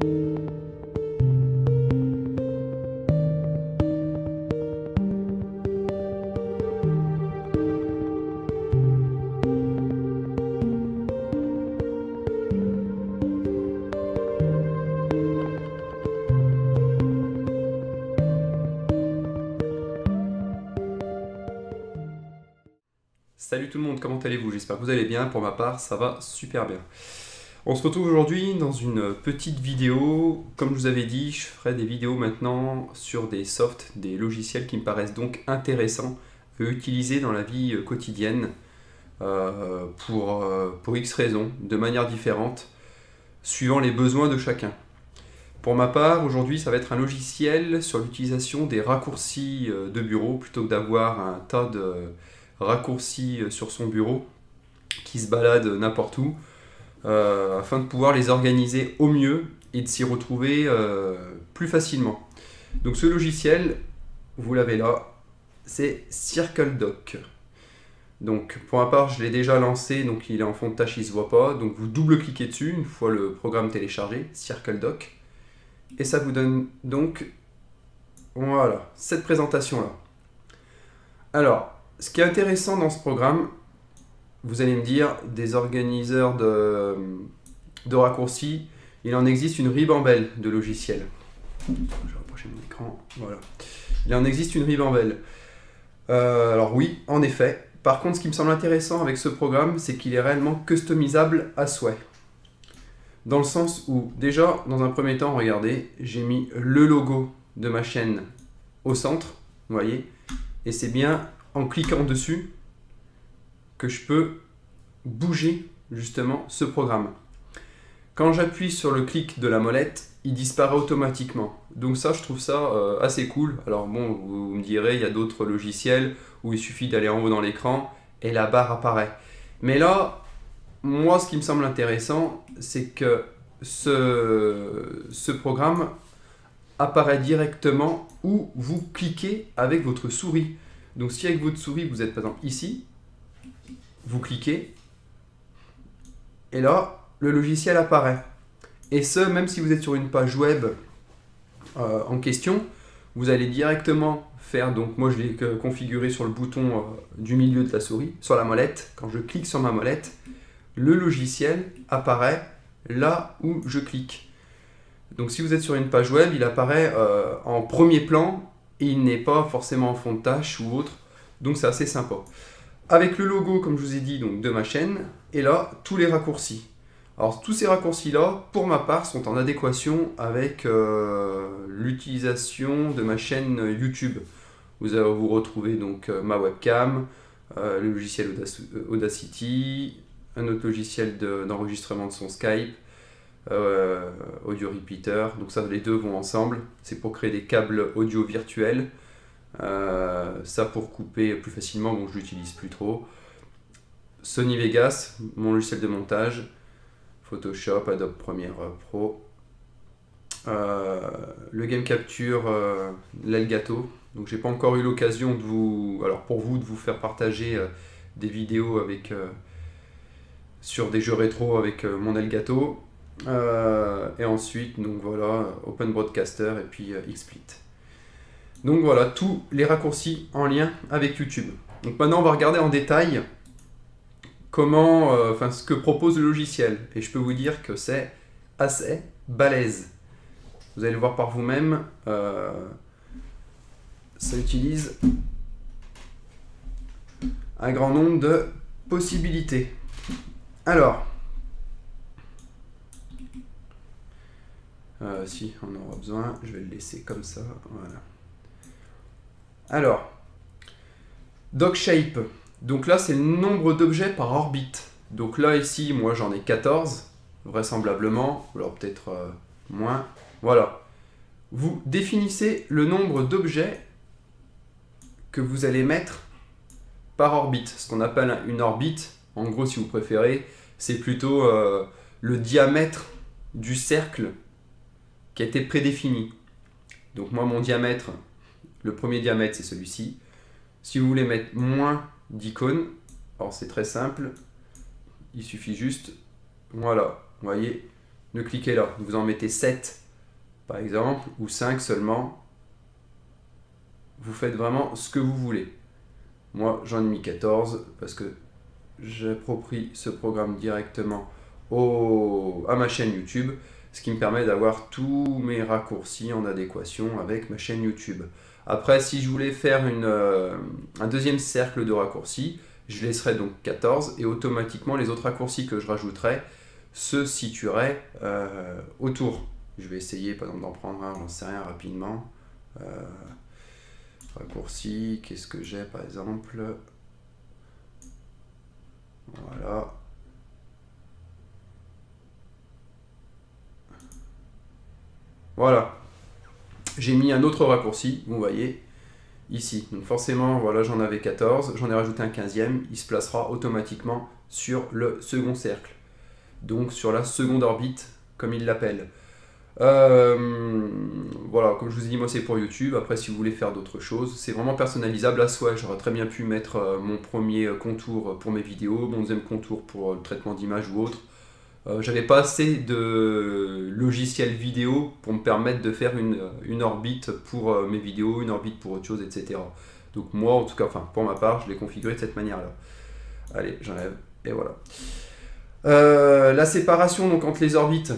Salut tout le monde, comment allez-vous? J'espère que vous allez bien. Pour ma part, ça va super bien. On se retrouve aujourd'hui dans une petite vidéo. Comme je vous avais dit, je ferai des vidéos maintenant sur des softs, des logiciels qui me paraissent donc intéressants à utiliser dans la vie quotidienne pour X raisons, de manière différente, suivant les besoins de chacun. Pour ma part, aujourd'hui, ça va être un logiciel sur l'utilisation des raccourcis de bureau, plutôt que d'avoir un tas de raccourcis sur son bureau qui se baladent n'importe où, afin de pouvoir les organiser au mieux et de s'y retrouver plus facilement. Donc ce logiciel, vous l'avez là, c'est CircleDoc. Donc pour ma part, je l'ai déjà lancé, donc il est en fond de tâche, il ne se voit pas. Donc vous double-cliquez dessus une fois le programme téléchargé, CircleDoc, et ça vous donne donc voilà cette présentation là. Alors, ce qui est intéressant dans ce programme, vous allez me dire, des organiseurs de raccourcis, il en existe une ribambelle de logiciels. Je vais rapprocher mon écran, voilà. Il en existe une ribambelle. Alors oui, en effet. Par contre, ce qui me semble intéressant avec ce programme, c'est qu'il est réellement customisable à souhait. Dans le sens où, déjà, dans un premier temps, regardez, j'ai mis le logo de ma chaîne au centre, vous voyez, et c'est bien en cliquant dessus que je peux bouger justement ce programme. Quand j'appuie sur le clic de la molette, il disparaît automatiquement. Donc ça, je trouve ça assez cool. Alors bon, vous me direz, il y a d'autres logiciels où il suffit d'aller en haut dans l'écran et la barre apparaît. Mais là, moi, ce qui me semble intéressant, c'est que ce programme apparaît directement où vous cliquez avec votre souris. Donc si avec votre souris, vous êtes par exemple ici, vous cliquez, et là, le logiciel apparaît. Et ce, même si vous êtes sur une page web en question, vous allez directement faire, donc moi je l'ai configuré sur le bouton du milieu de la souris, sur la molette. Quand je clique sur ma molette, le logiciel apparaît là où je clique. Donc si vous êtes sur une page web, il apparaît en premier plan, et il n'est pas forcément en fond de tâche ou autre, donc c'est assez sympa. Avec le logo, comme je vous ai dit, donc, de ma chaîne, et là, tous les raccourcis. Alors tous ces raccourcis-là, pour ma part, sont en adéquation avec l'utilisation de ma chaîne YouTube. Vous allez vous retrouver donc ma webcam, le logiciel Audacity, un autre logiciel d'enregistrement de son Skype, audio repeater, donc ça les deux vont ensemble, c'est pour créer des câbles audio virtuels, ça pour couper plus facilement, donc je l'utilise plus trop. Sony Vegas, mon logiciel de montage, Photoshop, Adobe Premiere Pro, le Game Capture, l'Elgato. Donc j'ai pas encore eu l'occasion de vous, alors pour vous, de vous faire partager des vidéos avec sur des jeux rétro avec mon Elgato. Et ensuite, donc voilà, Open Broadcaster et puis XSplit. Donc voilà, tous les raccourcis en lien avec YouTube. Donc maintenant, on va regarder en détail comment, ce que propose le logiciel. Et je peux vous dire que c'est assez balèze. Vous allez le voir par vous-même. Ça utilise un grand nombre de possibilités. Alors, si on en aura besoin, je vais le laisser comme ça, voilà. Alors, DocShape, donc là c'est le nombre d'objets par orbite. Donc là ici, moi j'en ai 14, vraisemblablement, alors peut-être moins, voilà. Vous définissez le nombre d'objets que vous allez mettre par orbite, ce qu'on appelle une orbite. En gros, si vous préférez, c'est plutôt le diamètre du cercle qui a été prédéfini. Donc moi, mon diamètre, le premier diamètre, c'est celui-ci. Si vous voulez mettre moins d'icônes, alors c'est très simple, il suffit juste, voilà, vous voyez, de cliquer là. Vous en mettez 7 par exemple, ou 5 seulement. Vous faites vraiment ce que vous voulez. Moi j'en ai mis 14 parce que j'approprie ce programme directement à ma chaîne YouTube, ce qui me permet d'avoir tous mes raccourcis en adéquation avec ma chaîne YouTube. Après, si je voulais faire un deuxième cercle de raccourcis, je laisserai donc 14 et automatiquement les autres raccourcis que je rajouterai se situeraient autour. Je vais essayer par exemple d'en prendre un, j'en sais rien, rapidement. Raccourci, qu'est-ce que j'ai par exemple? Voilà. Voilà. J'ai mis un autre raccourci, vous voyez, ici. Donc forcément, voilà, j'en avais 14, j'en ai rajouté un 15e, il se placera automatiquement sur le second cercle. Donc sur la seconde orbite, comme il l'appelle. Voilà, comme je vous ai dit, moi c'est pour YouTube. Après, si vous voulez faire d'autres choses, c'est vraiment personnalisable. Là, soit j'aurais très bien pu mettre mon premier contour pour mes vidéos, mon deuxième contour pour le traitement d'image ou autre. J'avais pas assez de logiciels vidéo pour me permettre de faire une orbite pour mes vidéos, une orbite pour autre chose, etc. Donc moi, en tout cas, enfin pour ma part, je l'ai configuré de cette manière-là. Allez, j'enlève, et voilà. La séparation donc, entre les orbites.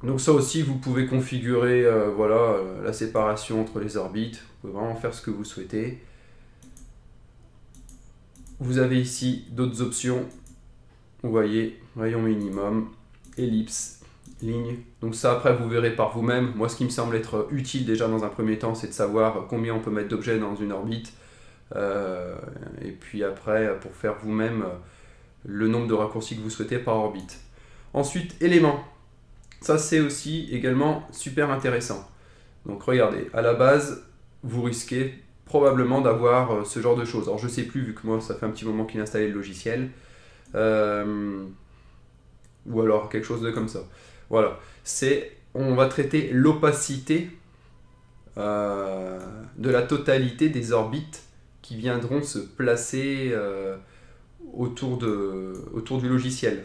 Donc ça aussi, vous pouvez configurer voilà, la séparation entre les orbites. Vous pouvez vraiment faire ce que vous souhaitez. Vous avez ici d'autres options. Vous voyez, rayon minimum, ellipse, ligne. Donc ça, après, vous verrez par vous-même. Moi, ce qui me semble être utile déjà dans un premier temps, c'est de savoir combien on peut mettre d'objets dans une orbite. Et puis après, pour faire vous-même le nombre de raccourcis que vous souhaitez par orbite. Ensuite, éléments. Ça, c'est aussi également super intéressant. Donc regardez, à la base, vous risquez probablement d'avoir ce genre de choses. Alors je sais plus, vu que moi, ça fait un petit moment qu'il a installé le logiciel. Ou alors quelque chose de comme ça. Voilà, on va traiter l'opacité de la totalité des orbites qui viendront se placer autour du logiciel.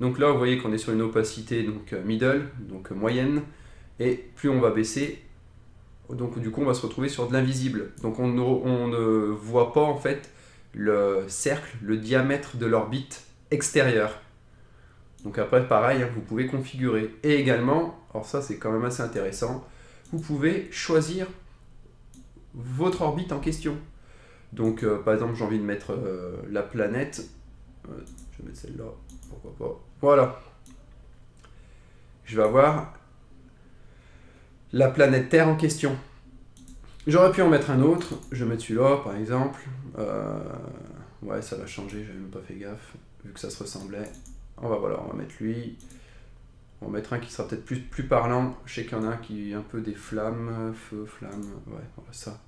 Donc là, vous voyez qu'on est sur une opacité donc middle, donc moyenne, et plus on va baisser, donc du coup on va se retrouver sur de l'invisible. Donc on ne voit pas en fait le cercle, le diamètre de l'orbite extérieure. Donc après pareil, hein, vous pouvez configurer. Et également, alors ça c'est quand même assez intéressant, vous pouvez choisir votre orbite en question. Donc par exemple j'ai envie de mettre la planète, je vais mettre celle-là, pourquoi pas. Voilà. Je vais avoir la planète Terre en question. J'aurais pu en mettre un autre, je vais mettre celui-là par exemple. Ouais, ça va changer, j'avais même pas fait gaffe, vu que ça se ressemblait. On va mettre lui. On va mettre un qui sera peut-être plus parlant. Je sais qu'il y en a un qui est un peu des flammes, feu, flamme, ouais, voilà ça.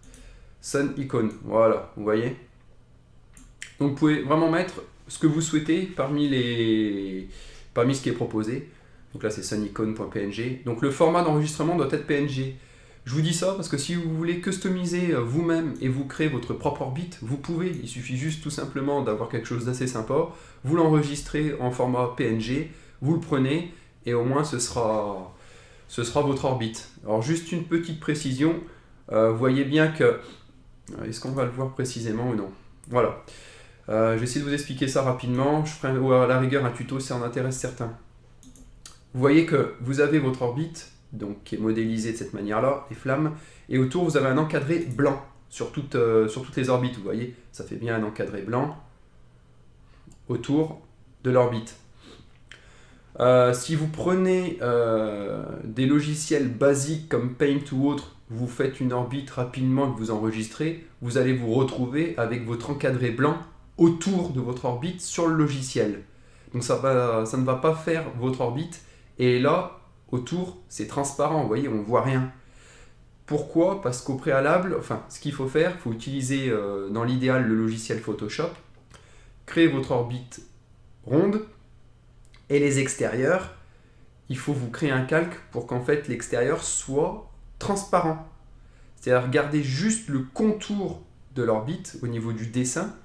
Sun Icon, voilà, vous voyez. Donc vous pouvez vraiment mettre ce que vous souhaitez parmi ce qui est proposé. Donc là c'est sunicon.png. Donc le format d'enregistrement doit être PNG. Je vous dis ça parce que si vous voulez customiser vous-même et vous créer votre propre orbite, vous pouvez. Il suffit juste tout simplement d'avoir quelque chose d'assez sympa. Vous l'enregistrez en format PNG, vous le prenez et au moins ce sera votre orbite. Alors juste une petite précision, vous voyez bien que... Est-ce qu'on va le voir précisément ou non? Voilà. Je vais essayer de vous expliquer ça rapidement. Je ferai à la rigueur un tuto si ça en intéresse certains. Vous voyez que vous avez votre orbite, donc qui est modélisée de cette manière-là, les flammes, et autour vous avez un encadré blanc sur toutes les orbites. Vous voyez, ça fait bien un encadré blanc autour de l'orbite. Si vous prenez des logiciels basiques comme Paint ou autres, vous faites une orbite rapidement que vous enregistrez, vous allez vous retrouver avec votre encadré blanc autour de votre orbite sur le logiciel. Donc ça ne va pas faire votre orbite. Et là, autour, c'est transparent, vous voyez, on ne voit rien. Pourquoi? Parce qu'au préalable, enfin, ce qu'il faut faire, il faut utiliser dans l'idéal le logiciel Photoshop, créer votre orbite ronde, et les extérieurs, il faut vous créer un calque pour qu'en fait l'extérieur soit transparent. C'est-à-dire garder juste le contour de l'orbite au niveau du dessin,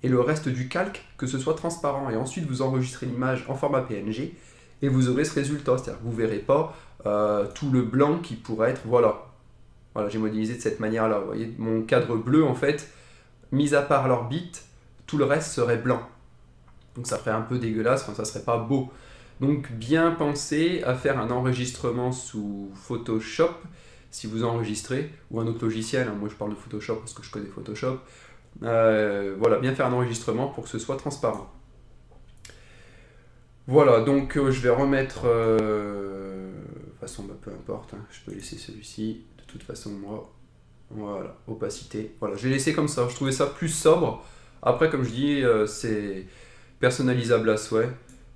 et le reste du calque, que ce soit transparent. Et ensuite, vous enregistrez l'image en format PNG, et vous aurez ce résultat. C'est-à-dire que vous ne verrez pas tout le blanc qui pourrait être, voilà. Voilà, j'ai modélisé de cette manière-là. Vous voyez, mon cadre bleu, en fait, mis à part l'orbite, tout le reste serait blanc. Donc ça ferait un peu dégueulasse, enfin, ça serait pas beau. Donc bien penser à faire un enregistrement sous Photoshop, si vous enregistrez, ou un autre logiciel, hein. Moi je parle de Photoshop parce que je connais Photoshop. Voilà, bien faire un enregistrement pour que ce soit transparent. Voilà, donc je vais remettre... de toute façon, bah, peu importe, hein, je peux laisser celui-ci. De toute façon, moi, voilà, opacité. Voilà, j'ai laissé comme ça, je trouvais ça plus sobre. Après, comme je dis, c'est personnalisable à souhait.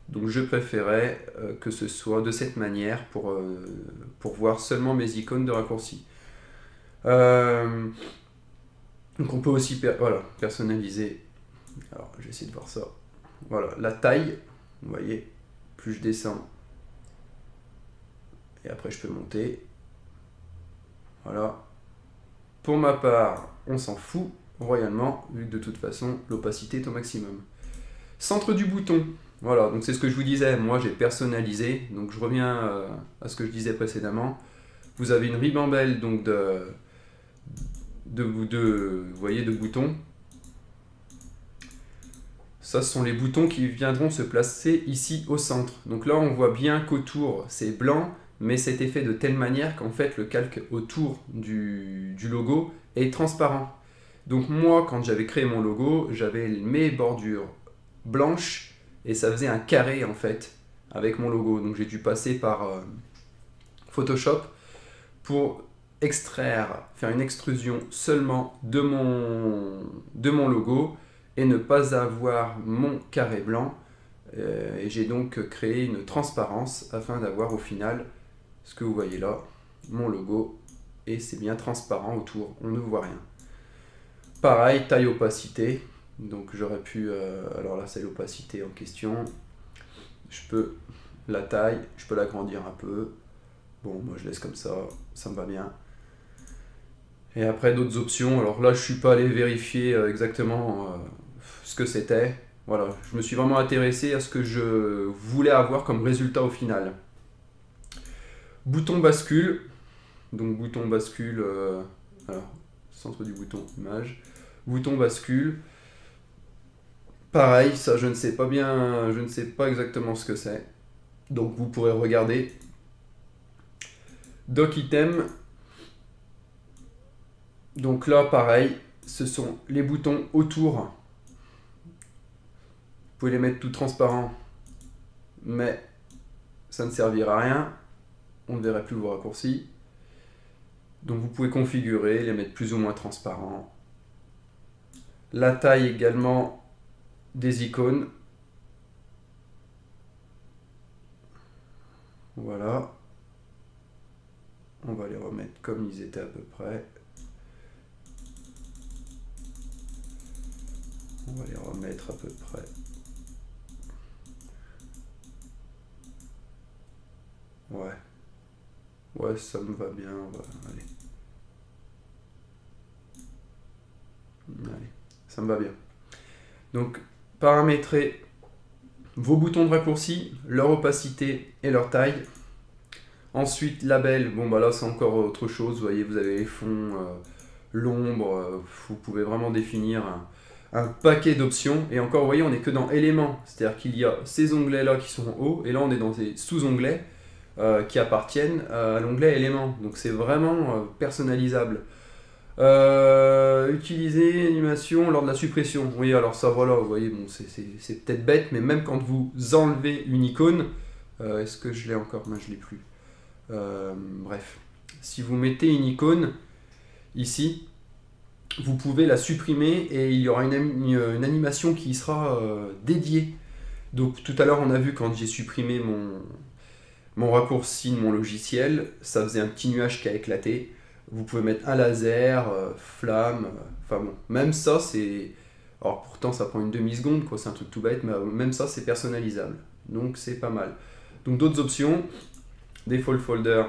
Donc je préférais que ce soit de cette manière pour voir seulement mes icônes de raccourci. Donc on peut aussi voilà, personnaliser. Alors je vais essayer de voir ça. Voilà, la taille, vous voyez, plus je descends. Et après je peux monter. Voilà. Pour ma part, on s'en fout royalement, vu que de toute façon l'opacité est au maximum. Centre du bouton. Voilà, donc c'est ce que je vous disais, moi j'ai personnalisé, donc je reviens à ce que je disais précédemment. Vous avez une ribambelle donc vous voyez, de boutons. Ça, ce sont les boutons qui viendront se placer ici au centre. Donc là, on voit bien qu'autour, c'est blanc, mais c'est été fait de telle manière qu'en fait, le calque autour du logo est transparent. Donc moi, quand j'avais créé mon logo, j'avais mes bordures blanches, et ça faisait un carré en fait avec mon logo. Donc j'ai dû passer par Photoshop pour extraire, faire une extrusion seulement de mon logo et ne pas avoir mon carré blanc. Et j'ai donc créé une transparence afin d'avoir au final ce que vous voyez là, mon logo, et c'est bien transparent autour, on ne voit rien. Pareil, taille opacité. Donc j'aurais pu, alors là c'est l'opacité en question, je peux la taille, je peux l'agrandir un peu, bon moi je laisse comme ça, ça me va bien. Et après d'autres options, alors là je suis pas allé vérifier exactement ce que c'était, voilà, je me suis vraiment intéressé à ce que je voulais avoir comme résultat au final. Bouton bascule, donc bouton bascule, alors centre du bouton, image, bouton bascule. Pareil, ça je ne sais pas bien, je ne sais pas exactement ce que c'est. Donc vous pourrez regarder. Doc item. Donc là pareil, ce sont les boutons autour. Vous pouvez les mettre tout transparents, mais ça ne servira à rien. On ne verrait plus vos raccourcis. Donc vous pouvez configurer, les mettre plus ou moins transparents. La taille également des icônes. Voilà. On va les remettre comme ils étaient à peu près. On va les remettre à peu près. Ouais. Ouais, ça me va bien. Allez. Allez, ça me va bien. Donc, paramétrer vos boutons de raccourci, leur opacité et leur taille. Ensuite, label, bon bah là c'est encore autre chose, vous voyez, vous avez les fonds, l'ombre, vous pouvez vraiment définir un paquet d'options. Et encore, vous voyez, on n'est que dans éléments, c'est-à-dire qu'il y a ces onglets-là qui sont en haut, et là on est dans des sous-onglets qui appartiennent à l'onglet éléments. Donc c'est vraiment personnalisable. Utiliser animation lors de la suppression. Oui, alors ça, voilà, vous voyez, bon, c'est peut-être bête, mais même quand vous enlevez une icône, est-ce que je l'ai encore? Non, je l'ai plus. Bref, si vous mettez une icône ici, vous pouvez la supprimer et il y aura une animation qui sera dédiée. Donc tout à l'heure, on a vu quand j'ai supprimé mon raccourci de mon logiciel, ça faisait un petit nuage qui a éclaté. Vous pouvez mettre un laser, flamme, enfin bon, même ça c'est... Alors pourtant ça prend une demi-seconde, quoi, c'est un truc tout bête, mais même ça c'est personnalisable. Donc c'est pas mal. Donc d'autres options, default folder,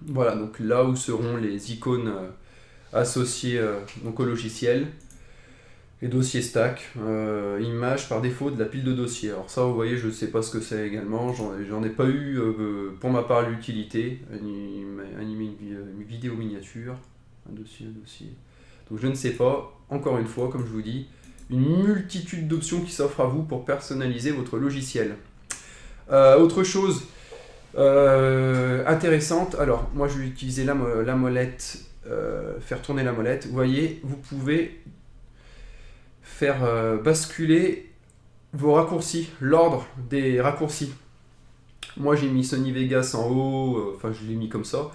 voilà, donc là où seront les icônes associées donc au logiciel. Et dossier stack, image par défaut de la pile de dossiers. Alors ça, vous voyez, je ne sais pas ce que c'est également. J'en ai pas eu pour ma part l'utilité. Animer une vidéo miniature, un dossier. Donc je ne sais pas. Encore une fois, comme je vous dis, une multitude d'options qui s'offrent à vous pour personnaliser votre logiciel. Autre chose intéressante. Alors moi, je vais utiliser la molette, faire tourner la molette. Vous voyez, vous pouvez faire basculer vos raccourcis, l'ordre des raccourcis. Moi j'ai mis Sony Vegas en haut, enfin je l'ai mis comme ça.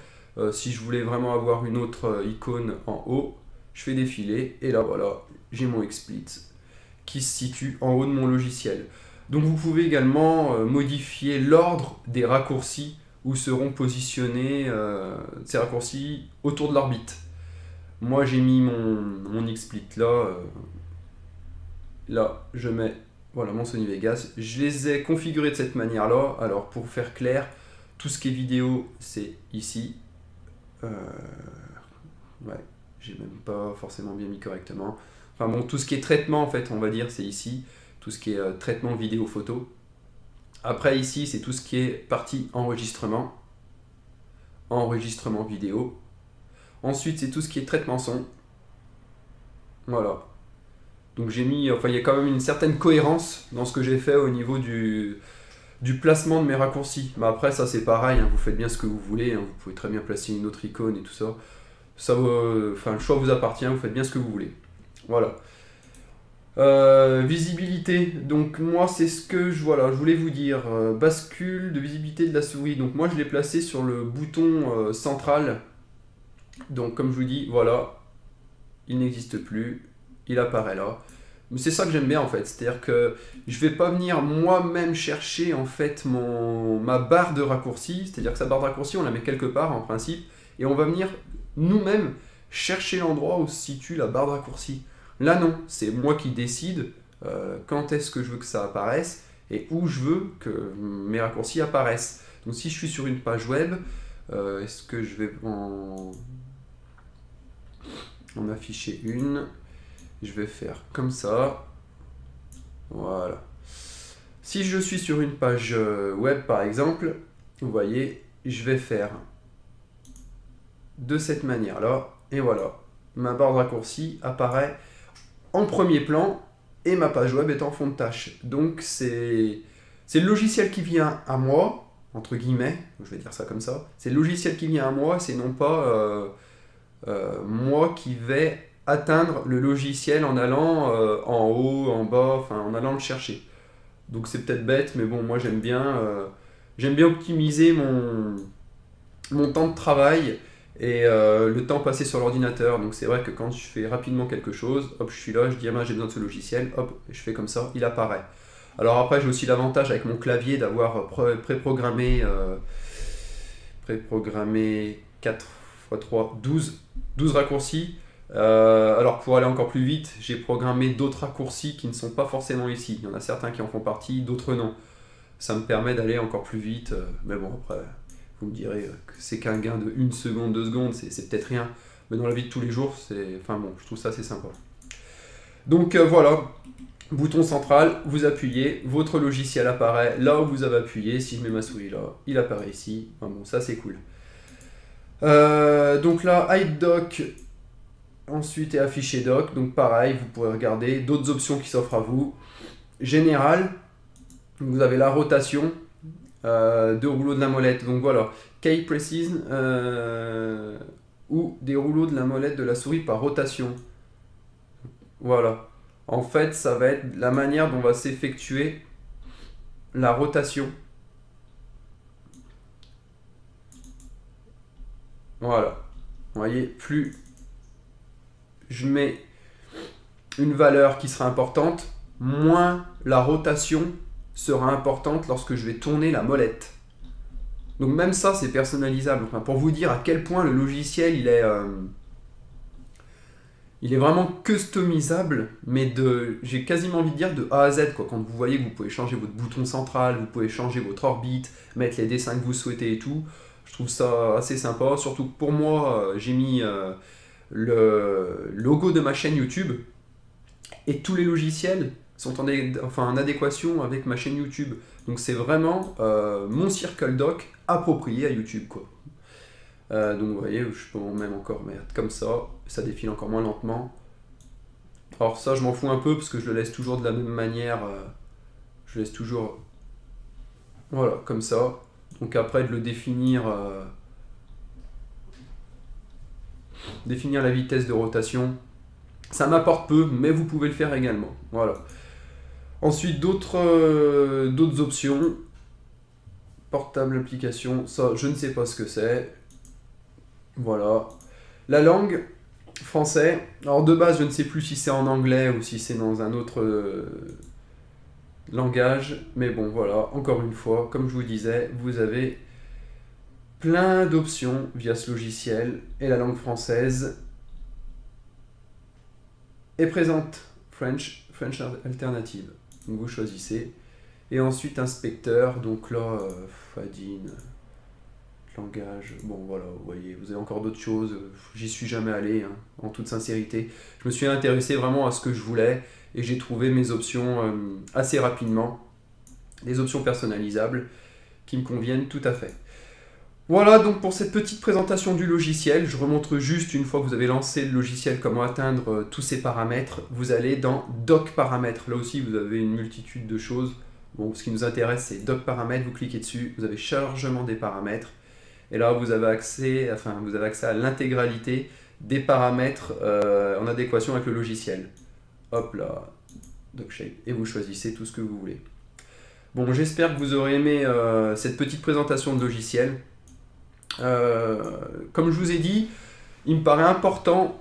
Si je voulais vraiment avoir une autre icône en haut, je fais défiler et là voilà, j'ai mon XSplit qui se situe en haut de mon logiciel. Donc vous pouvez également modifier l'ordre des raccourcis où seront positionnés ces raccourcis autour de l'orbite. Moi j'ai mis mon XSplit là. Là, je mets voilà, mon Sony Vegas. Je les ai configurés de cette manière-là. Alors, pour faire clair, tout ce qui est vidéo, c'est ici. Ouais, j'ai même pas forcément bien mis correctement. Enfin bon, tout ce qui est traitement, en fait, on va dire, c'est ici. Tout ce qui est traitement vidéo-photo. Après, ici, c'est tout ce qui est partie enregistrement. Enregistrement vidéo. Ensuite, c'est tout ce qui est traitement son. Voilà. Donc j'ai mis, enfin il y a quand même une certaine cohérence dans ce que j'ai fait au niveau du placement de mes raccourcis. Mais après ça c'est pareil, hein, vous faites bien ce que vous voulez, hein, vous pouvez très bien placer une autre icône et tout ça. Enfin le choix vous appartient, vous faites bien ce que vous voulez. Voilà. Visibilité, donc moi c'est ce que je voulais vous dire. Bascule de visibilité de la souris, donc moi je l'ai placé sur le bouton central. Donc comme je vous dis, voilà, il n'existe plus. Il apparaît là. Mais c'est ça que j'aime bien en fait, c'est-à-dire que je vais pas venir moi-même chercher en fait ma barre de raccourci, c'est-à-dire que sa barre de raccourci on la met quelque part en principe, et on va venir nous-mêmes chercher l'endroit où se situe la barre de raccourci. Là non, c'est moi qui décide quand est-ce que je veux que ça apparaisse et où je veux que mes raccourcis apparaissent. Donc si je suis sur une page web, est-ce que je vais en afficher une? Je vais faire comme ça. Voilà. Si je suis sur une page web par exemple, vous voyez, je vais faire de cette manière-là. Et voilà, ma barre de raccourci apparaît en premier plan et ma page web est en fond de tâche. Donc c'est le logiciel qui vient à moi, entre guillemets, je vais dire ça comme ça. C'est le logiciel qui vient à moi, c'est non pas moi qui vais atteindre le logiciel en allant en haut, en bas, enfin en allant le chercher. Donc c'est peut-être bête, mais bon, moi j'aime bien optimiser mon temps de travail et le temps passé sur l'ordinateur. Donc c'est vrai que quand je fais rapidement quelque chose, hop, je suis là, je dis ah ben, j'ai besoin de ce logiciel, hop, je fais comme ça, il apparaît. Alors après j'ai aussi l'avantage avec mon clavier d'avoir préprogrammé 4 x 3, 12 raccourcis. Alors pour aller encore plus vite, j'ai programmé d'autres raccourcis qui ne sont pas forcément ici. Il y en a certains qui en font partie, d'autres non. Ça me permet d'aller encore plus vite. Mais bon, après, vous me direz que c'est qu'un gain de 1 seconde, 2 secondes, c'est peut-être rien. Mais dans la vie de tous les jours, enfin bon, je trouve ça assez sympa. Donc voilà, bouton central, vous appuyez, votre logiciel apparaît là où vous avez appuyé. Si je mets ma souris là, il apparaît ici. Enfin bon, ça c'est cool. Donc là, hide doc. Ensuite est affiché doc, donc pareil, vous pourrez regarder d'autres options qui s'offrent à vous. Général, vous avez la rotation de rouleaux de la molette, donc voilà, key precise ou des rouleaux de la molette de la souris par rotation. Voilà, en fait ça va être la manière dont va s'effectuer la rotation. Voilà, vous voyez, plus je mets une valeur qui sera importante, moins la rotation sera importante lorsque je vais tourner la molette. Donc même ça, c'est personnalisable. Enfin, pour vous dire à quel point le logiciel, il est vraiment customisable, mais j'ai quasiment envie de dire de A à Z, quoi. Quand vous voyez que vous pouvez changer votre bouton central, vous pouvez changer votre orbite, mettre les dessins que vous souhaitez et tout, je trouve ça assez sympa. Surtout que pour moi, j'ai mis le logo de ma chaîne YouTube Et tous les logiciels sont en adéquation avec ma chaîne YouTube. Donc c'est vraiment mon Circle Dock approprié à YouTube, quoi. Donc vous voyez, je peux même encore mettre comme ça défile encore moins lentement. Alors ça, je m'en fous un peu parce que je le laisse toujours de la même manière. Je laisse toujours, voilà, comme ça. Donc après, de le définir la vitesse de rotation, ça m'apporte peu, mais vous pouvez le faire également. Voilà. Ensuite, d'autres options. Portable application, ça, je ne sais pas ce que c'est. Voilà. La langue, français. Alors de base, je ne sais plus si c'est en anglais ou si c'est dans un autre langage. Mais bon, voilà. Encore une fois, comme je vous disais, vous avez plein d'options via ce logiciel. Et la langue française est présente. French alternative. Donc vous choisissez. Et ensuite inspecteur. Donc là, Fadine. Langage, bon voilà, vous voyez, vous avez encore d'autres choses, j'y suis jamais allé, hein, en toute sincérité. Je me suis intéressé vraiment à ce que je voulais et j'ai trouvé mes options assez rapidement, des options personnalisables qui me conviennent tout à fait. Voilà donc pour cette petite présentation du logiciel. Je remontre juste une fois que vous avez lancé le logiciel comment atteindre tous ces paramètres. Vous allez dans Dock paramètres, là aussi vous avez une multitude de choses. Bon, ce qui nous intéresse c'est Dock paramètres, vous cliquez dessus, vous avez chargement des paramètres. Et là, vous avez accès à l'intégralité des paramètres en adéquation avec le logiciel. Hop là, DockShape. Et vous choisissez tout ce que vous voulez. Bon, j'espère que vous aurez aimé cette petite présentation de logiciel. Comme je vous ai dit, il me paraît important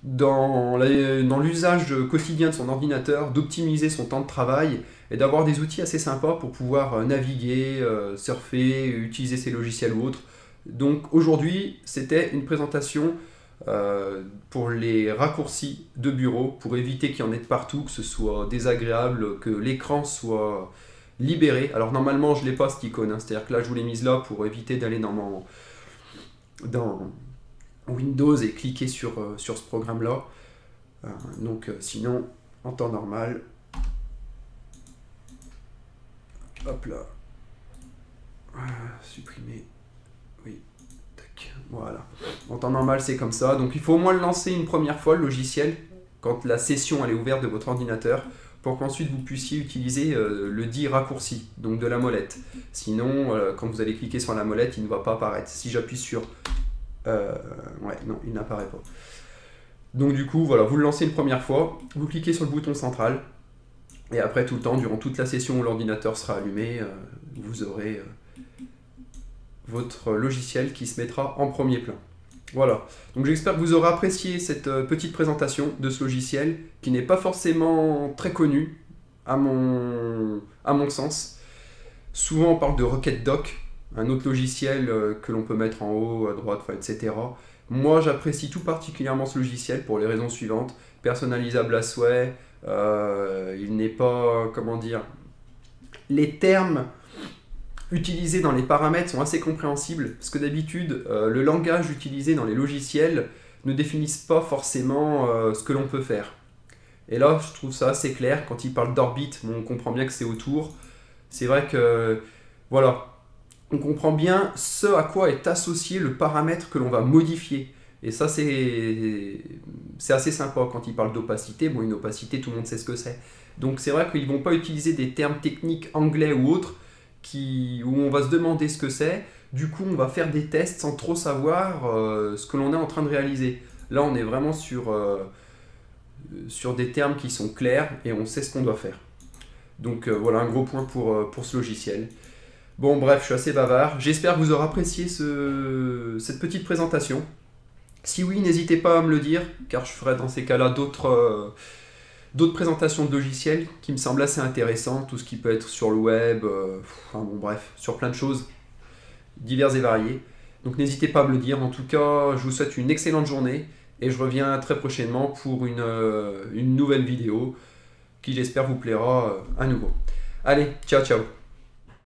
dans l'usage quotidien de son ordinateur d'optimiser son temps de travail et d'avoir des outils assez sympas pour pouvoir naviguer, surfer, utiliser ces logiciels ou autres. Donc aujourd'hui, c'était une présentation pour les raccourcis de bureau, pour éviter qu'il y en ait de partout, que ce soit désagréable, que l'écran soit libéré. Alors normalement, je ne l'ai pas cette icône, hein, c'est-à-dire que là, je vous l'ai mise là pour éviter d'aller dans Windows et cliquer sur ce programme-là. Donc sinon, en temps normal, hop là, supprimer, oui, tac, voilà. En temps normal, c'est comme ça. Donc il faut au moins le lancer une première fois, le logiciel, quand la session elle est ouverte de votre ordinateur, pour qu'ensuite vous puissiez utiliser le dit raccourci, donc de la molette. Sinon, quand vous allez cliquer sur la molette, il ne va pas apparaître. Si j'appuie sur... ouais, non, il n'apparaît pas. Donc du coup, voilà, vous le lancez une première fois, vous cliquez sur le bouton central, et après tout le temps, durant toute la session où l'ordinateur sera allumé, vous aurez votre logiciel qui se mettra en premier plan. Voilà, donc j'espère que vous aurez apprécié cette petite présentation de ce logiciel qui n'est pas forcément très connu à mon sens. Souvent on parle de RocketDock, un autre logiciel que l'on peut mettre en haut, à droite, etc. Moi j'apprécie tout particulièrement ce logiciel pour les raisons suivantes. Personnalisable à souhait, il n'est pas, comment dire, les termes utilisés dans les paramètres sont assez compréhensibles, parce que d'habitude, le langage utilisé dans les logiciels ne définissent pas forcément ce que l'on peut faire. Et là, je trouve ça assez clair, quand il parle d'orbite, bon, on comprend bien que c'est autour. C'est vrai que, voilà, on comprend bien ce à quoi est associé le paramètre que l'on va modifier. Et ça, c'est assez sympa quand il parle d'opacité. Bon, une opacité, tout le monde sait ce que c'est. Donc c'est vrai qu'ils ne vont pas utiliser des termes techniques anglais ou autres, où on va se demander ce que c'est. Du coup, on va faire des tests sans trop savoir ce que l'on est en train de réaliser. Là, on est vraiment sur des termes qui sont clairs et on sait ce qu'on doit faire. Donc voilà un gros point pour ce logiciel. Bon bref, je suis assez bavard. J'espère que vous aurez apprécié cette petite présentation. Si oui, n'hésitez pas à me le dire, car je ferai dans ces cas-là d'autres présentations de logiciels qui me semblent assez intéressantes, tout ce qui peut être sur le web, enfin bon bref, sur plein de choses diverses et variées. Donc n'hésitez pas à me le dire. En tout cas, je vous souhaite une excellente journée et je reviens très prochainement pour une nouvelle vidéo qui j'espère vous plaira à nouveau. Allez, ciao ciao.